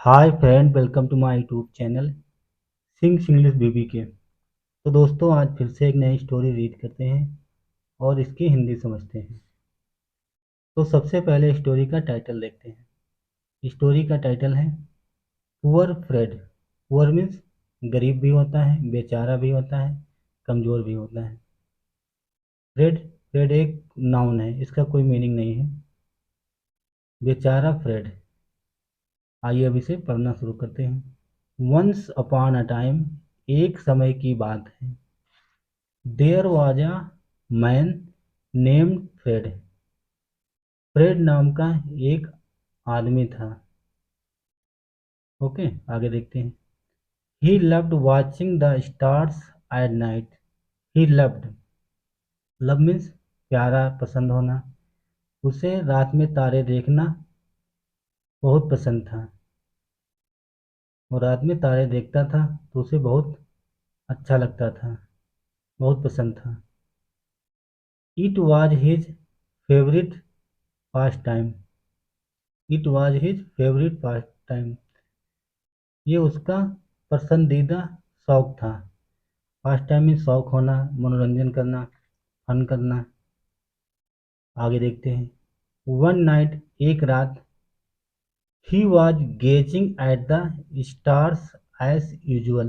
Hi friend, welcome to my YouTube channel sings English BB के। तो दोस्तों, आज फिर से एक नई स्टोरी रीड करते हैं और इसकी हिंदी समझते हैं। तो सबसे पहले स्टोरी का टाइटल देखते हैं। स्टोरी का टाइटल है पुअर फ्रेड। पुअर मीन्स गरीब भी होता है, बेचारा भी होता है, कमज़ोर भी होता है। फ्रेड, फ्रेड एक नाउन है, इसका कोई मीनिंग नहीं है। बेचारा फ्रेड। आइए अब इसे पढ़ना शुरू करते हैं। वंस अपॉन अ टाइम, एक समय की बात है। There was a man named Fred. Fred नाम का एक आदमी था। ओके, आगे देखते हैं। He loved watching the stars at night. He loved, love means प्यारा, पसंद होना। उसे रात में तारे देखना बहुत पसंद था। वो रात में तारे देखता था तो उसे बहुत अच्छा लगता था, बहुत पसंद था। It was his favourite pass time. It was his favourite pass time. ये उसका पसंदीदा शौक था। पास टाइम में शौक होना, मनोरंजन करना, फन करना। आगे देखते हैं। वन नाइट, एक रात, he was gazing at the stars as usual.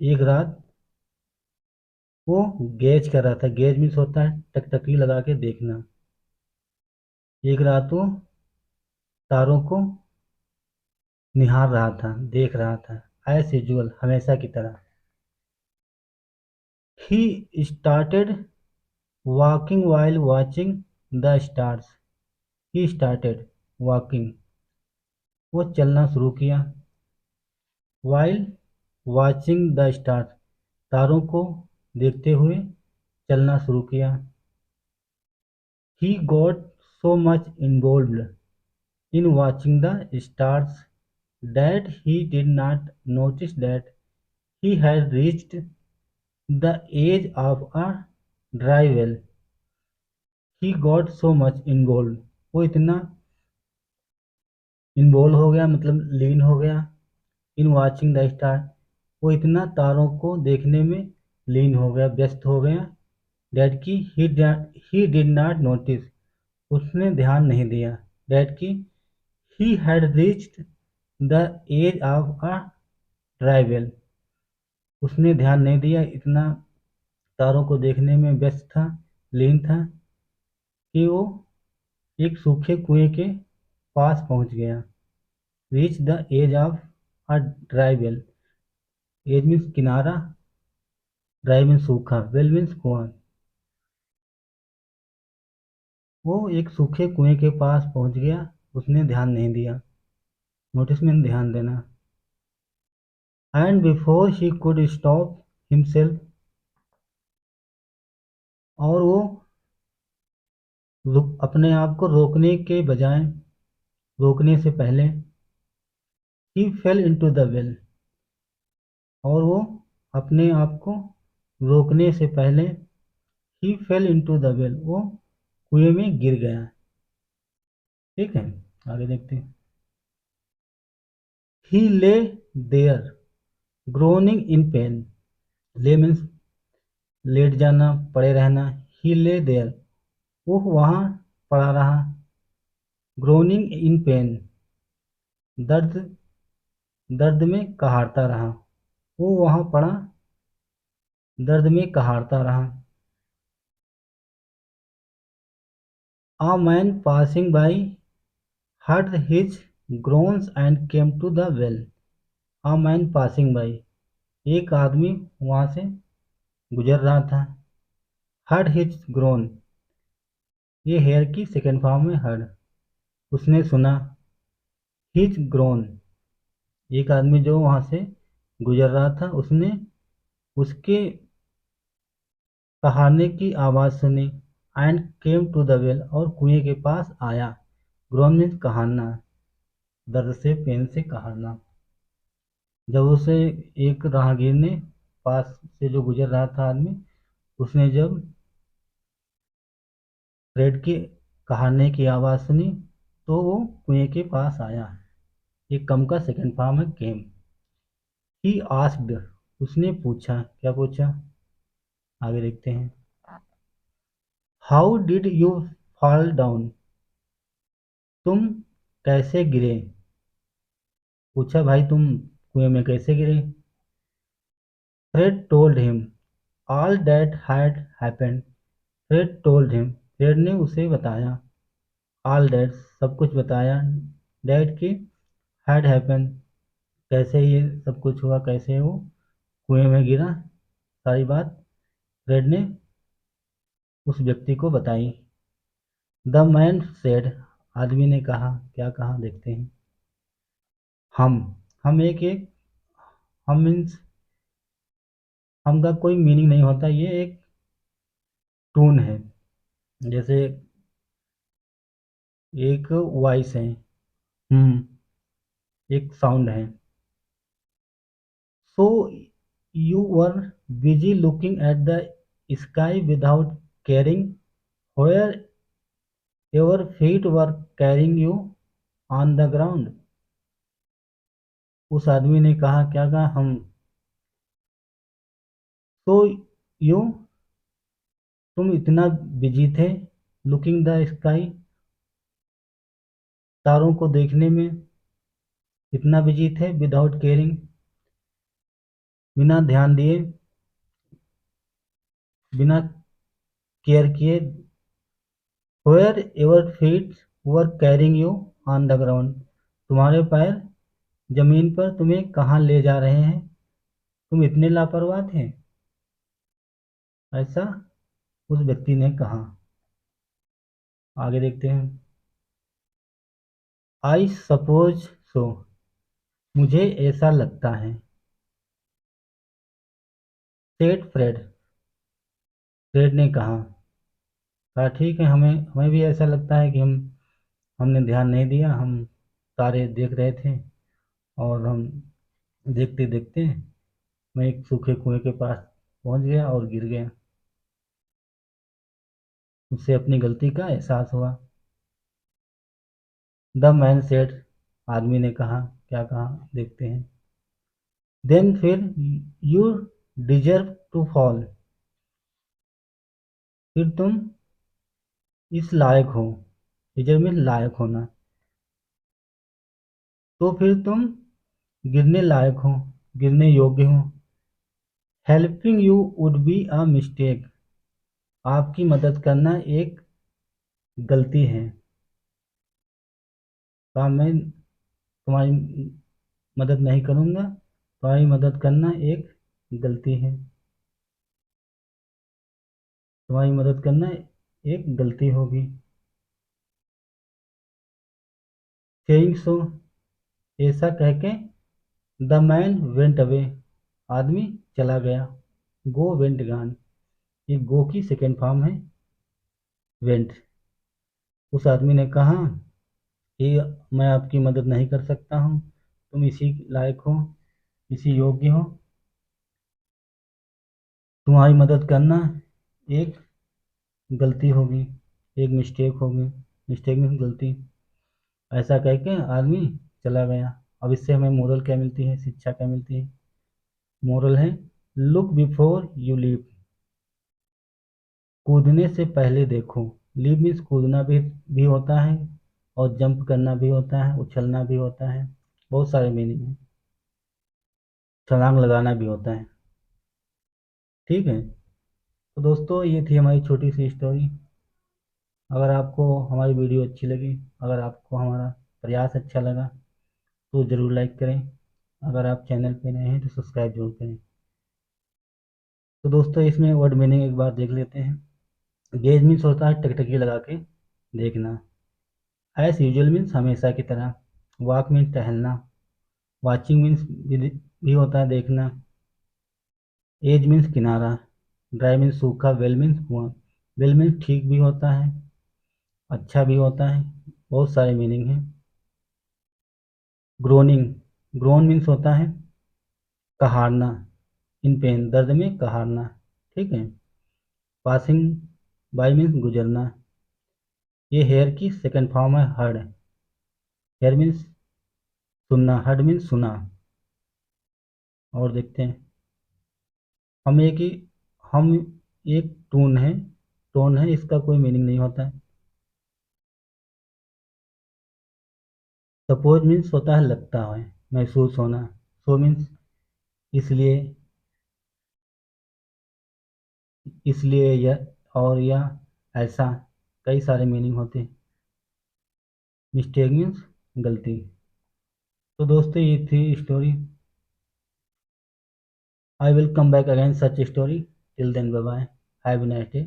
एक रात वो गेज कर रहा था। गेज मीन्स होता है टकटकी लगा के देखना। एक रात वो तारों को निहार रहा था, देख रहा था, एज यूजुअल, हमेशा की तरह। He started walking while watching the stars. He started walking. वो चलना शुरू किया। while watching the stars. तारों को देखते हुए चलना शुरू किया। He got so much involved in watching the stars that he did not notice that he had reached the edge of a dry well. He got so much involved. वो इतना involve हो गया, मतलब लीन हो गया। इन वॉचिंग द स्टार, वो इतना तारों को देखने में लीन हो गया, व्यस्त हो गया। डैट की ही डिड नॉट नोटिस, उसने ध्यान नहीं दिया। डैट की he had reached the edge of a dry well, उसने ध्यान नहीं दिया, इतना तारों को देखने में व्यस्त था, लीन था, कि वो एक सूखे कुएं के पास पहुंच गया। Reach the edge of a dry well. Edge means किनारा, ड्राई मीन्स सूखा, वेल मीन्स कुआं। वो एक सूखे कुएं के पास पहुंच गया, उसने ध्यान नहीं दिया। नोटिस मीन्स ध्यान देना। And before he could stop himself, और वो अपने आप को रोकने के बजाय, रोकने से पहले, ही फेल इनटू द वेल, और वो अपने आप को रोकने से पहले, ही फेल इनटू द वेल, वो कुएं में गिर गया। ठीक है, आगे देखते हैं। He lay there groaning in pain. Lay means लेट जाना, पड़े रहना। ही ले देयर, वो वहाँ पड़ा रहा। ग्रोनिंग इन पेन, दर्द, दर्द में कहारता रहा। वो वहाँ पड़ा, दर्द में कहारता रहा। A man passing by heard his groans and came to the well. A man passing by, एक आदमी वहाँ से गुजर रहा था। heard his groan, ये हेयर की सेकेंड फॉर्म में heard, उसने सुना। his groan, एक आदमी जो वहाँ से गुजर रहा था, उसने उसके कहारने की आवाज़ सुनी। And came to the well, और कुएं के पास आया। ग्रोन मीन्स कहारना, दर्द से, पेन से कहारना। जब उसे एक राहगीर ने, पास से जो गुजर रहा था आदमी, उसने जब फ्रेड के कहारने की आवाज़ सुनी, तो वो कुएं के पास आया। ये कम का सेकंड फॉर्म है केम। ही आस्क्ड, उसने पूछा, क्या पूछा, आगे देखते हैं। How did you fall down, तुम कैसे गिरे, पूछा भाई तुम कुएं में कैसे गिरे। Fred told him all that had happened, Fred told him, Fred ने उसे बताया, ऑल दैट, सब कुछ बताया, दैट की, हैड हैपन, कैसे ये सब कुछ हुआ, कैसे वो कुएं में गिरा, सारी बात फ्रेड ने उस व्यक्ति को बताई। द मैन सेड, आदमी ने कहा, क्या कहा देखते हैं। हम हम एक हम मीन्स, हम का कोई मीनिंग नहीं होता, ये एक टून है, जैसे एक वॉइस है, एक साउंड है। So you were busy looking at the sky without caring where your feet were carrying you on the ground, उस आदमी ने कहा, क्या कहा, हम, तो यू, तुम इतना बिजी थे, लुकिंग द स्काई, तारों को देखने में इतना बिजी थे, विदाउट केयरिंग, बिना ध्यान दिए, बिना केयर किए, where your feet were carrying you on the ground, तुम्हारे पैर जमीन पर तुम्हें कहाँ ले जा रहे हैं, तुम इतने लापरवाह थे, ऐसा उस व्यक्ति ने कहा। आगे देखते हैं। आई सपोज सो, मुझे ऐसा लगता है, सेड फ्रेड, फ्रेड ने कहा ठीक है, हमें हमें भी ऐसा लगता है कि हमने ध्यान नहीं दिया, हम तारे देख रहे थे और हम देखते देखते मैं एक सूखे कुएं के पास पहुंच गया और गिर गया, उससे अपनी गलती का एहसास हुआ। द मैन सेड, आदमी ने कहा, क्या कहा देखते हैं। देन फिर, यू डिजर्व टू फॉल, फिर तुम इस लायक हो, डिजर्व में लायक होना, तो फिर तुम गिरने लायक हो, गिरने योग्य हो। Helping you would be a mistake, आपकी मदद करना एक गलती है, मैं तुम्हारी मदद नहीं करूँगा, तुम्हारी मदद करना एक गलती है, तुम्हारी मदद करना एक गलती होगी। सेइंग सो, ऐसा कह के, द मैन वेंट अवे, आदमी चला गया। गो वेंट गान, ये गो की सेकेंड फॉर्म है वेंट। उस आदमी ने कहा कि मैं आपकी मदद नहीं कर सकता हूँ, तुम इसी लायक हो, इसी योग्य हो, तुम्हारी मदद करना एक गलती होगी, एक मिस्टेक होगी, मिस्टेक में गलती, ऐसा कह के आदमी चला गया। अब इससे हमें मोरल क्या मिलती है, शिक्षा क्या मिलती है। मोरल है, लुक बिफोर यू लीप, कूदने से पहले देखो। लीप मीन्स कूदना भी होता है और जंप करना भी होता है, उछलना भी होता है, बहुत सारे मीनिंग है, छलांग लगाना भी होता है। ठीक है, तो दोस्तों ये थी हमारी छोटी सी स्टोरी। अगर आपको हमारी वीडियो अच्छी लगी, अगर आपको हमारा प्रयास अच्छा लगा तो ज़रूर लाइक करें, अगर आप चैनल पे नए हैं तो सब्सक्राइब जरूर करें। तो दोस्तों इसमें वर्ड मीनिंग एक बार देख लेते हैं। गेज मीन्स होता है टकटकी लगा के देखना। एज यूजुअल मीन्स हमेशा की तरह। वॉक मीन्स टहलना। वॉचिंग मीन्स भी होता है देखना। एज मीन्स किनारा। ड्राई मीन्स सूखा। वेल मीन्स कुआं। वेल मीन्स ठीक भी होता है, अच्छा भी होता है, बहुत सारे मीनिंग हैं। ग्रोनिंग, ग्रोन मीन्स होता है कहारना। इन पेन, दर्द में कहारना। ठीक है। पासिंग बाय मीन्स गुजरना। ये हेयर की सेकंड फॉर्म है हर्ड। हेयर मीन्स सुनना, हर्ड मीन्स सुना। और देखते हैं, हम एक ही हम एक टोन है, इसका कोई मीनिंग नहीं होता है। सपोज मीन्स होता है लगता है, महसूस होना। सो मीन्स इसलिए, इसलिए यह, और या ऐसा, कई सारे मीनिंग होते हैं। मिस्टेक मीन्स गलती। तो दोस्तों ये थी story. I will come back again such story. Till then bye bye, have a nice day।